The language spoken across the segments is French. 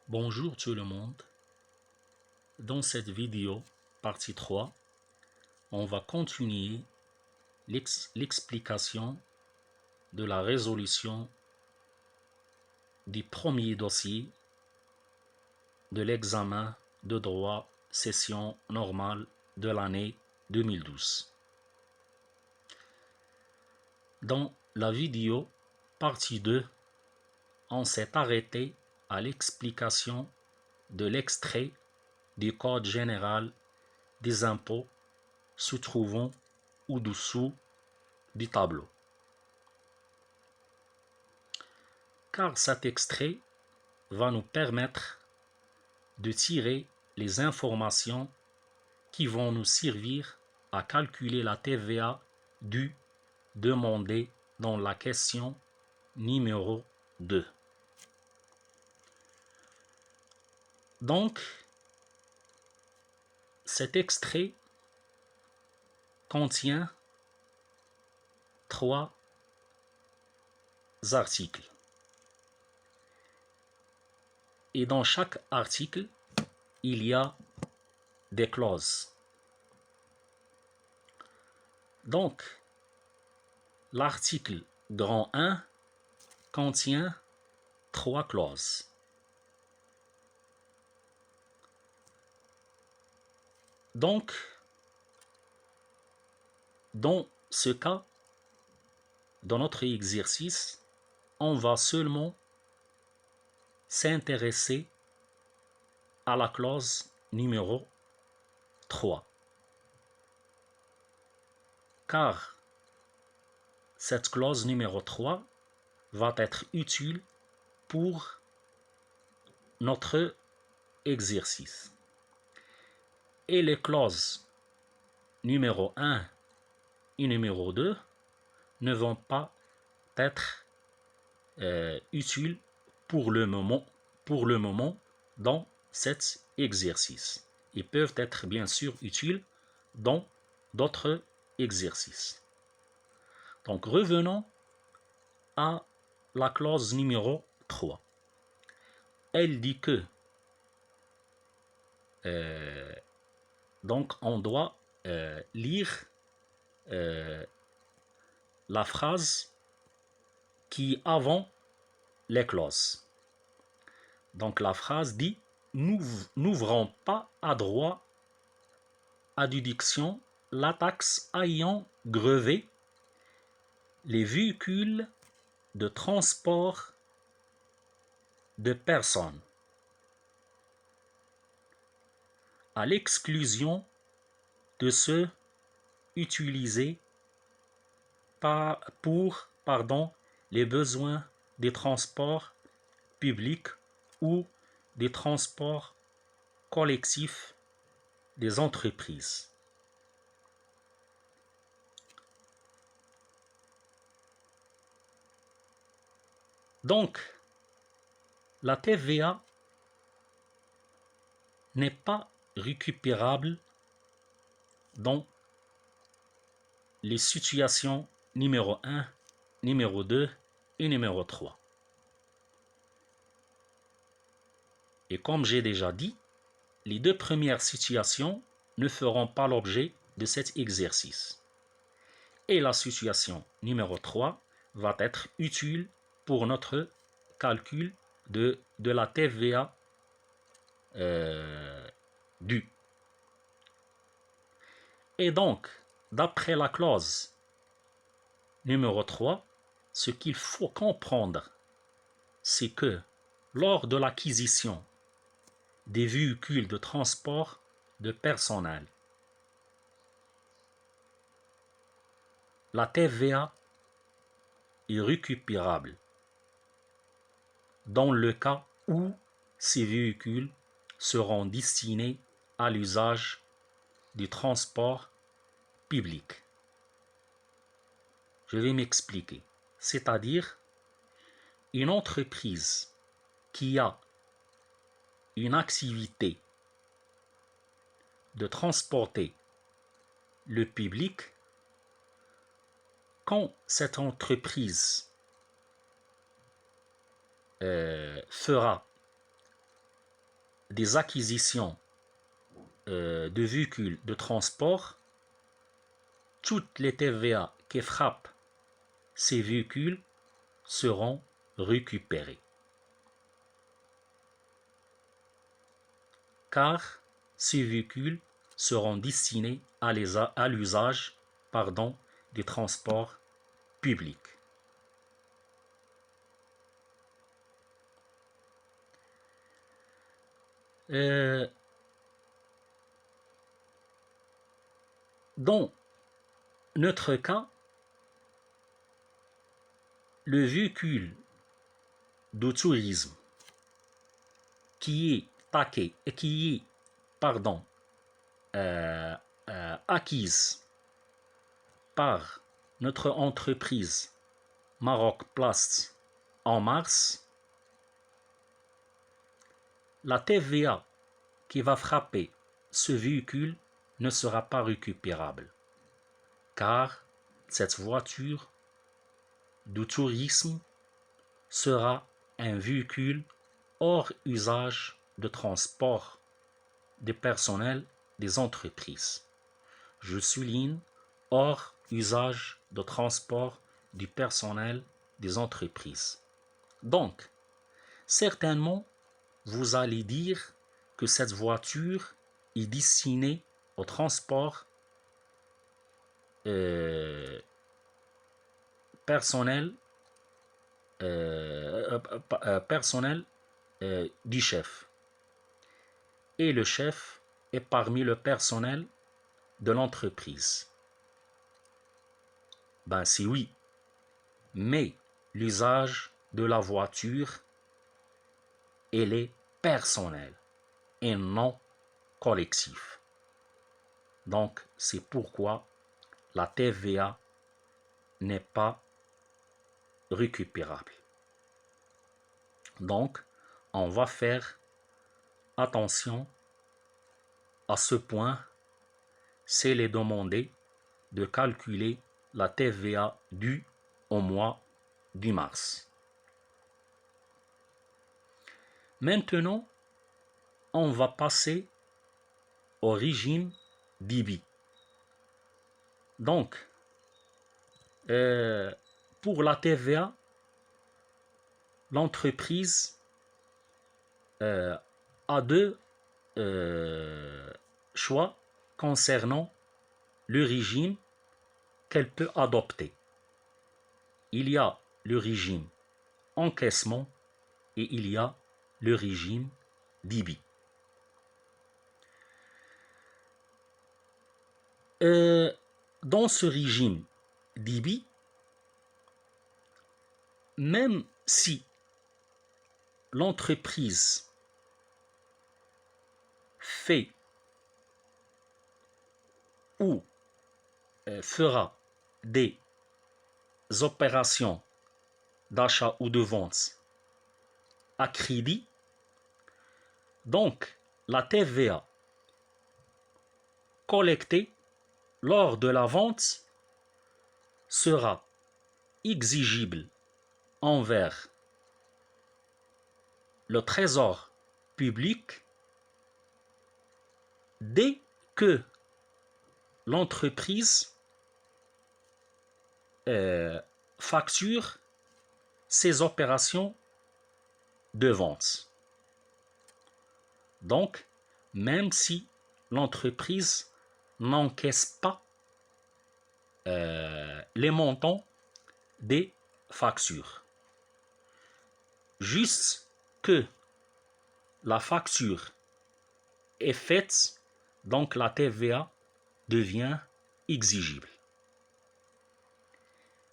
Bonjour tout le monde. Dans cette vidéo, partie 3, on va continuer l'explication de la résolution du premier dossier de l'examen de droit session normale de l'année 2012. Dans la vidéo, partie 2, on s'est arrêté à l'explication de l'extrait du Code général des impôts se trouvant au-dessous du tableau. Car cet extrait va nous permettre de tirer les informations qui vont nous servir à calculer la TVA due demandée dans la question numéro 2. Donc, cet extrait contient 3 articles. Et dans chaque article, il y a des clauses. Donc, l'article grand 1 contient 3 clauses. Donc, dans ce cas, dans notre exercice, on va seulement s'intéresser à la clause numéro 3. Car cette clause numéro 3 va être utile pour notre exercice. Et les clauses numéro 1 et numéro 2 ne vont pas être utiles pour le moment dans cet exercice. Ils peuvent être bien sûr utiles dans d'autres exercices. Donc revenons à la clause numéro 3. Elle dit que donc on doit lire la phrase qui est avant les clauses. Donc la phrase dit « Nous n'ouvrons pas à droit à déduction la taxe ayant grevé les véhicules de transport de personnes, à l'exclusion de ceux utilisés pour les besoins des transports publics ou des transports collectifs des entreprises. » Donc, la TVA n'est pas récupérable dans les situations numéro 1, numéro 2 et numéro 3. Et comme j'ai déjà dit, les 2 premières situations ne feront pas l'objet de cet exercice. Et la situation numéro 3 va être utile pour notre calcul de la TVA due. Et donc, d'après la clause numéro 3, ce qu'il faut comprendre, c'est que lors de l'acquisition des véhicules de transport de personnel, la TVA est récupérable dans le cas où ces véhicules seront destinés à l'usage du transport public. Je vais m'expliquer. C'est-à-dire, une entreprise qui a une activité de transporter le public, quand cette entreprise fera des acquisitions de véhicules de transport, toutes les TVA qui frappent ces véhicules seront récupérées. Car ces véhicules seront destinés à l'usage des transports publics. Dans notre cas, le véhicule de tourisme qui est acquise par notre entreprise Maroc Plast en mars, la TVA qui va frapper ce véhicule ne sera pas récupérable, car cette voiture de tourisme sera un véhicule hors usage de transport des personnels des entreprises. Je souligne hors usage de transport du personnel des entreprises. Donc, certainement, vous allez dire que cette voiture est destinée au transport personnel du chef. Et le chef est parmi le personnel de l'entreprise. Ben c'est oui, mais l'usage de la voiture, elle est personnelle et non collectif. Donc c'est pourquoi la TVA n'est pas récupérable. Donc on va faire attention à ce point, c'est les demander de calculer la TVA due au mois de mars. Maintenant, on va passer au régime d'IBI. Donc, pour la TVA, l'entreprise a deux choix concernant le régime qu'elle peut adopter. Il y a le régime encaissement et il y a le régime d'IBI. Dans ce régime d'IBI, même si l'entreprise fait ou fera des opérations d'achat ou de vente à crédit, donc la TVA collectée lors de la vente sera exigible envers le trésor public dès que l'entreprise facture ses opérations de vente. Donc, même si l'entreprise n'encaisse pas les montants des factures, juste que la facture est faite, donc la TVA devient exigible.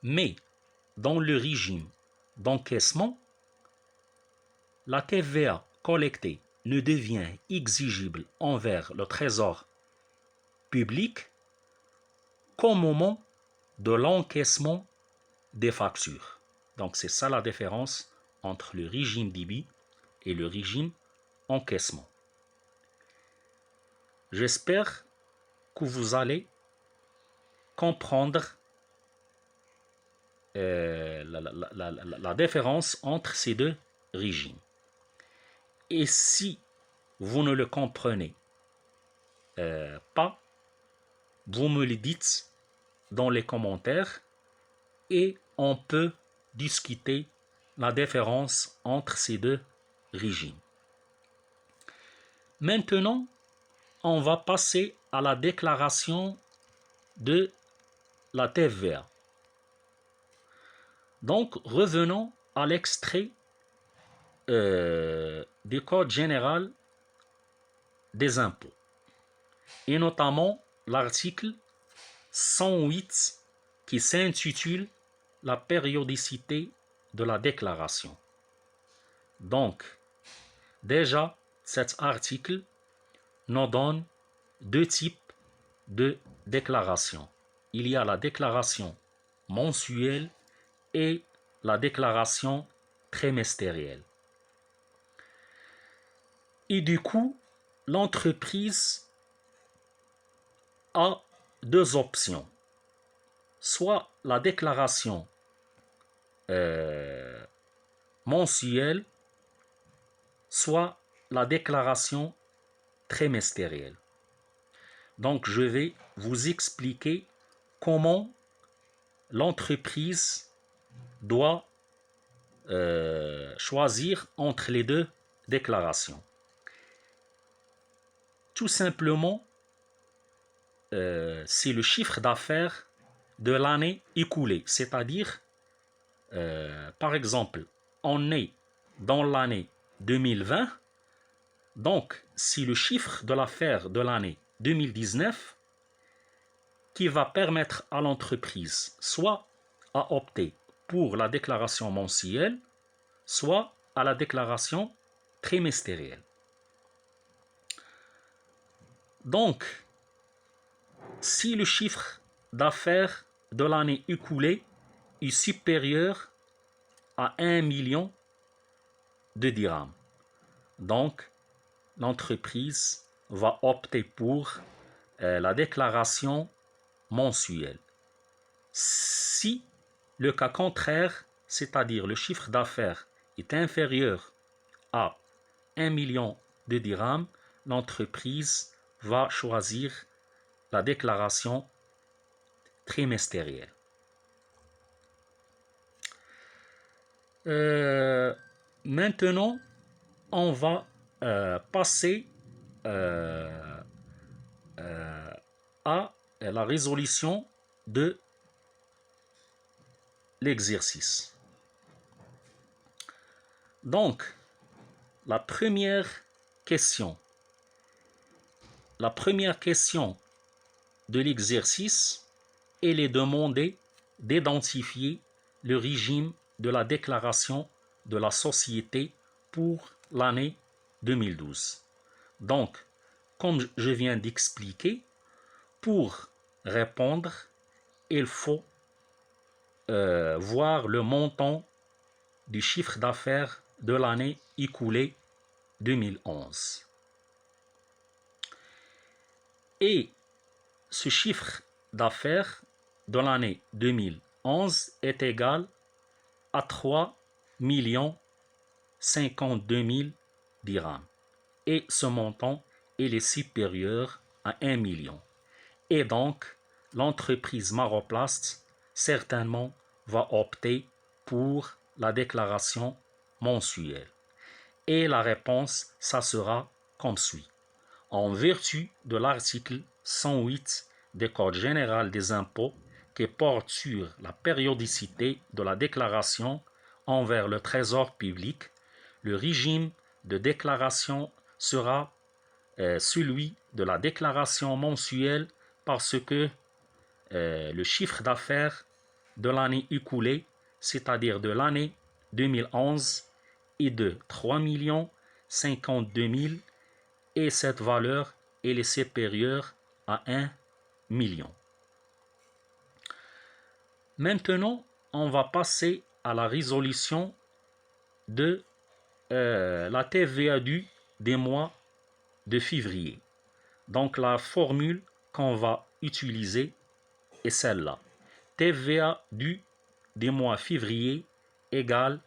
Mais dans le régime d'encaissement, la TVA collectée ne devient exigible envers le trésor public qu'au moment de l'encaissement des factures. Donc c'est ça la différence entre le régime d'IBI et le régime encaissement. J'espère que vous allez comprendre la différence entre ces deux régimes. Et si vous ne le comprenez pas, vous me le dites dans les commentaires et on peut discuter la différence entre ces deux régimes. Maintenant, on va passer à la déclaration de la TVA. Donc, revenons à l'extrait du Code général des impôts, et notamment l'article 108 qui s'intitule « La périodicité de la déclaration ». Donc, déjà, cet article nous donne deux types de déclaration. Il y a la déclaration mensuelle et la déclaration trimestrielle. Et du coup, l'entreprise a deux options. Soit la déclaration mensuelle, soit la déclaration trimestrielle. Donc, je vais vous expliquer comment l'entreprise doit choisir entre les deux déclarations. Tout simplement, c'est le chiffre d'affaires de l'année écoulée. C'est-à-dire, par exemple, on est dans l'année 2020, donc c'est le chiffre de l'affaire de l'année 2019 qui va permettre à l'entreprise soit à opter pour la déclaration mensuelle, soit à la déclaration trimestrielle. Donc, si le chiffre d'affaires de l'année écoulée est supérieur à 1 million de dirhams, donc l'entreprise va opter pour la déclaration mensuelle. Si le cas contraire, c'est-à-dire le chiffre d'affaires est inférieur à 1 million de dirhams, l'entreprise va choisir la déclaration trimestrielle. Maintenant, on va passer à la résolution de l'exercice. Donc, la première question de l'exercice, elle est demandée d'identifier le régime de la déclaration de la société pour l'année 2012. Donc, comme je viens d'expliquer, pour répondre, il faut voir le montant du chiffre d'affaires de l'année écoulée 2011. Et ce chiffre d'affaires de l'année 2011 est égal à 3 052 000 dirhams. Et ce montant il est supérieur à 1 million. Et donc, l'entreprise Maroplast certainement va opter pour la déclaration mensuelle. Et la réponse, ça sera comme suit. En vertu de l'article 108 du Code général des impôts qui porte sur la périodicité de la déclaration envers le trésor public, le régime de déclaration sera celui de la déclaration mensuelle parce que le chiffre d'affaires de l'année écoulée, c'est-à-dire de l'année 2011, est de 3 052 000 et cette valeur elle est supérieure à 1 million. Maintenant, on va passer à la résolution de la TVA due des mois de février. Donc la formule qu'on va utiliser est celle-là. TVA due des mois février égale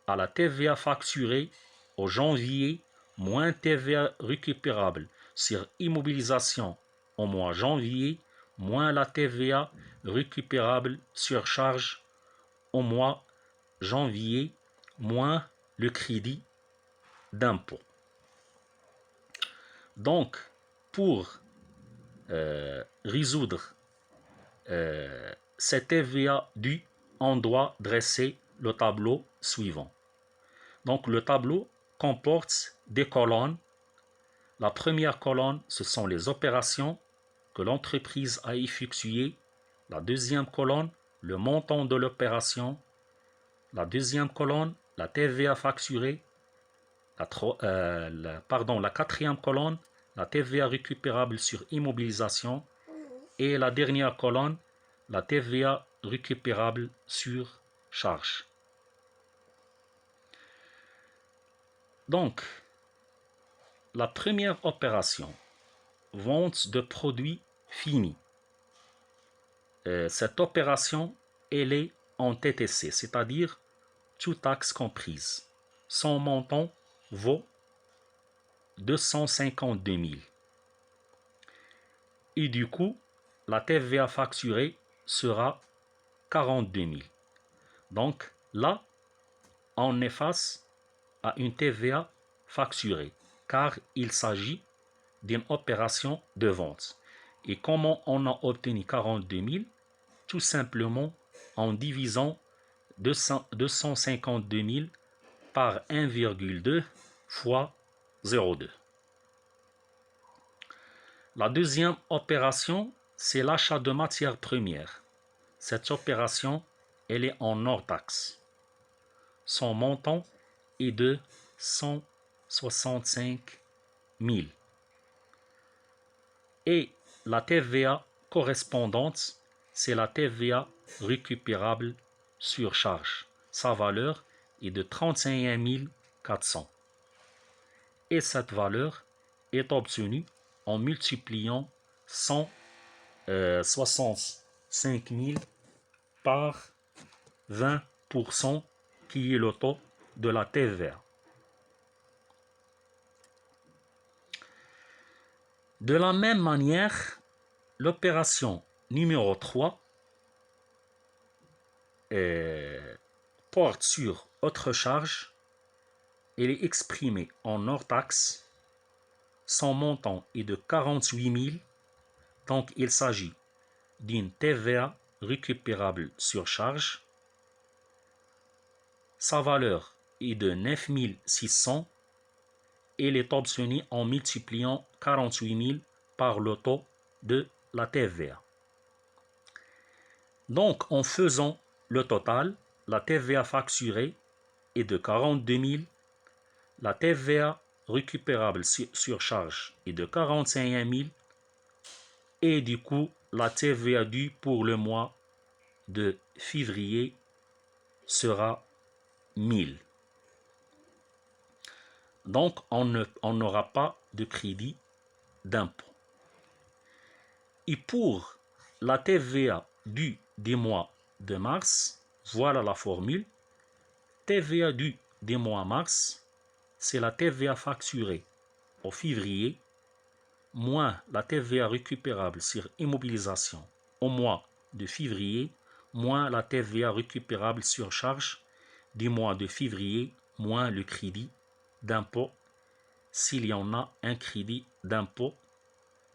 à la TVA facturée au janvier moins TVA récupérable sur immobilisation au mois janvier, moins la TVA récupérable sur charge au mois janvier, moins le crédit d'impôt. Donc, pour résoudre cette TVA due, on doit dresser le tableau suivant. Donc, le tableau comporte des colonnes. La première colonne, ce sont les opérations que l'entreprise a effectuées. La deuxième colonne, le montant de l'opération. La deuxième colonne, la TVA facturée. La quatrième colonne, la TVA récupérable sur immobilisation. Et la dernière colonne, la TVA récupérable sur charge. Donc, la première opération, vente de produits finis. Cette opération, elle est en TTC, c'est-à-dire toute taxe comprise. Son montant vaut 252 000. Et du coup, la TVA facturée sera 42 000. Donc là, on est face à une TVA facturée, car il s'agit d'une opération de vente. Et comment on a obtenu 42 000? Tout simplement en divisant 252 000 par 1,2 fois 0,2. La deuxième opération, c'est l'achat de matières premières. Cette opération, elle est en hors taxe. Son montant est de 165 000. Et la TVA correspondante, c'est la TVA récupérable sur charge. Sa valeur est de 31 400. Et cette valeur est obtenue en multipliant 165 000 par 20%, qui est le taux de la TVA. De la même manière, l'opération numéro 3 porte sur autre charge. Elle est exprimée en hors taxe. Son montant est de 48 000. Donc, il s'agit d'une TVA récupérable sur charge. Sa valeur est de 9 600. Elle est obtenue en multipliant 48 000 par le taux de la TVA. Donc, en faisant le total, la TVA facturée est de 42 000, la TVA récupérable sur charge est de 45 000, et du coup, la TVA due pour le mois de février sera 1000. Donc, on n'aura pas de crédit d'impôt. Et pour la TVA due des mois de mars, voilà la formule. TVA due des mois mars, c'est la TVA facturée au février, moins la TVA récupérable sur immobilisation au mois de février, moins la TVA récupérable sur charge du mois de février, moins le crédit d'impôt, s'il y en a un crédit d'impôt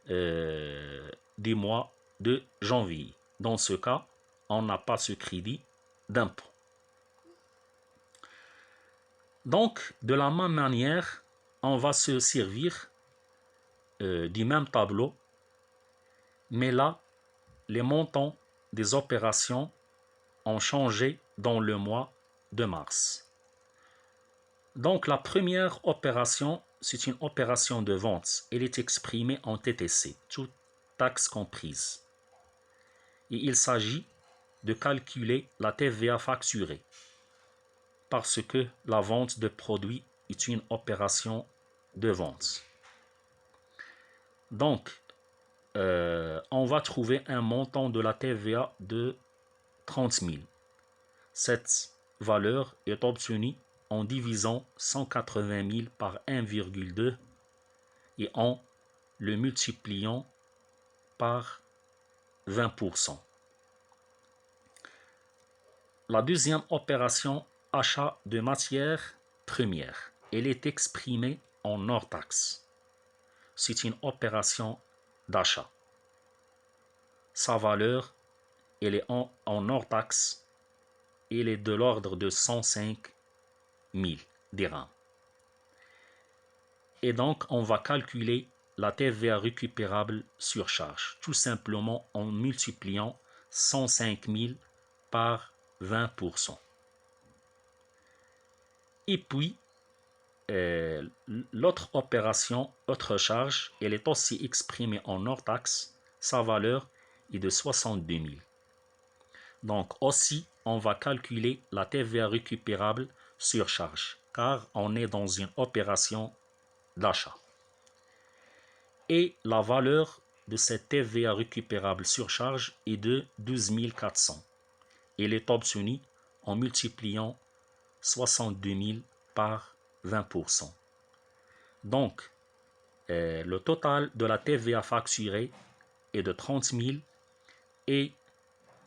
des mois de janvier. Dans ce cas, on n'a pas ce crédit d'impôt. Donc, de la même manière, on va se servir du même tableau, mais là, les montants des opérations ont changé dans le mois de mars. Donc, la première opération, c'est une opération de vente. Elle est exprimée en TTC, toute taxe comprise. Et il s'agit de calculer la TVA facturée, parce que la vente de produits est une opération de vente. Donc, on va trouver un montant de la TVA de 30 000. Cette valeur est obtenue en divisant 180 000 par 1,2 et en le multipliant par 20%. La deuxième opération, achat de matières premières, elle est exprimée en hors taxe. C'est une opération d'achat. Sa valeur, elle est en hors taxe, elle est de l'ordre de 105 000 dirhams. Et donc, on va calculer la TVA récupérable sur charge, tout simplement en multipliant 105 000 par 20%. Et puis, l'autre opération, autre charge, elle est aussi exprimée en hors taxe. Sa valeur est de 62 000. Donc aussi, on va calculer la TVA récupérable sur charge, car on est dans une opération d'achat. Et la valeur de cette TVA récupérable sur charge est de 12 400. Elle est obtenue en multipliant 62 000 par 20%. Donc, le total de la TVA facturée est de 30 000 et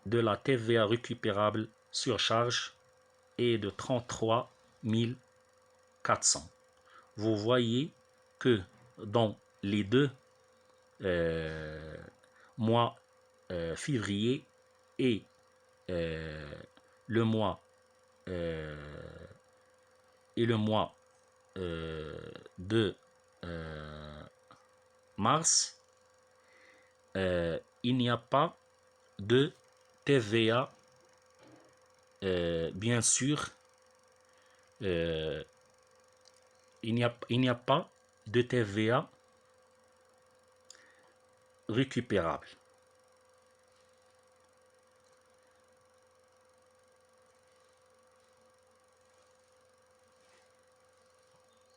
de la TVA récupérable sur charge est de 33 400. Vous voyez que dans les deux mois février et le mois de mars, il n'y a pas de TVA, bien sûr, il n'y a pas de TVA récupérable.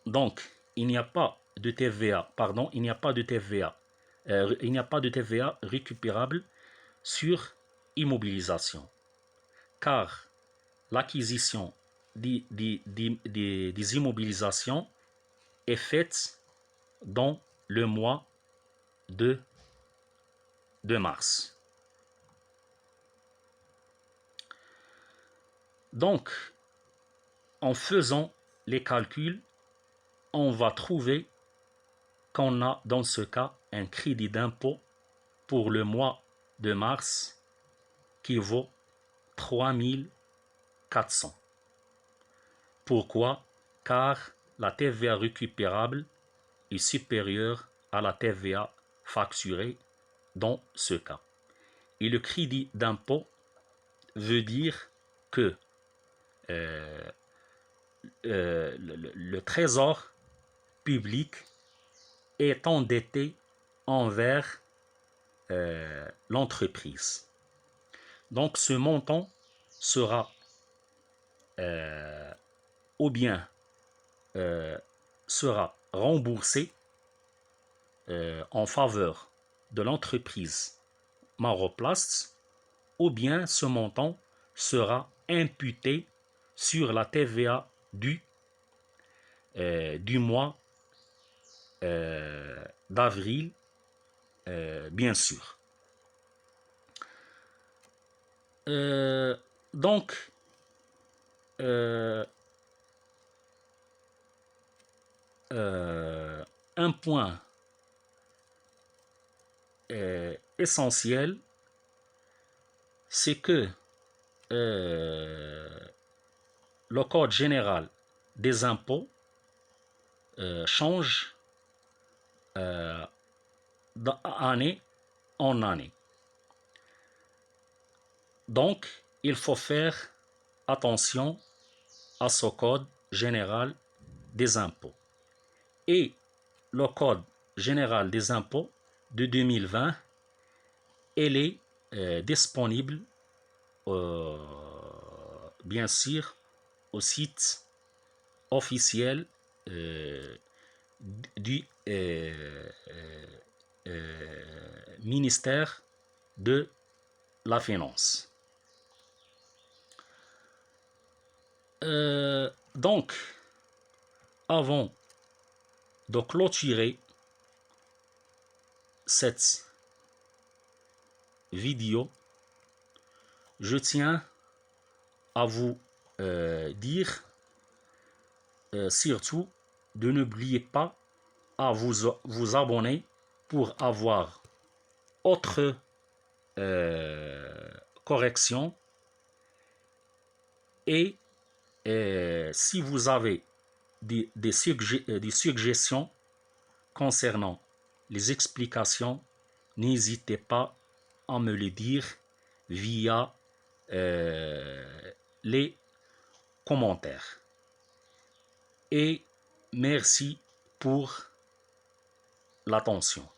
Donc, il n'y a pas de TVA, pardon, il n'y a pas de TVA, il n'y a pas de TVA récupérable sur immobilisation, car l'acquisition des immobilisations est faite dans le mois de mars. Donc, en faisant les calculs, on va trouver qu'on a dans ce cas un crédit d'impôt pour le mois de mars qui vaut 3 400. Pourquoi? Car la TVA récupérable est supérieure à la TVA facturée dans ce cas. Et le crédit d'impôt veut dire que le trésor public est endetté envers l'entreprise. Donc ce montant sera ou bien sera remboursé en faveur de l'entreprise Maroplast, ou bien ce montant sera imputé sur la TVA du mois d'avril, bien sûr. Donc, un point essentiel, c'est que le code général des impôts change d'année en année. Donc, il faut faire attention à ce code général des impôts. Et le code général des impôts de 2020, elle est disponible bien sûr au site officiel du ministère de la Finance. Donc, avant de clôturer cette vidéo, je tiens à vous dire surtout de n'oubliez pas à vous abonner pour avoir autre correction et si vous avez des suggestions concernant les explications, n'hésitez pas à me le dire via les commentaires. Et merci pour l'attention.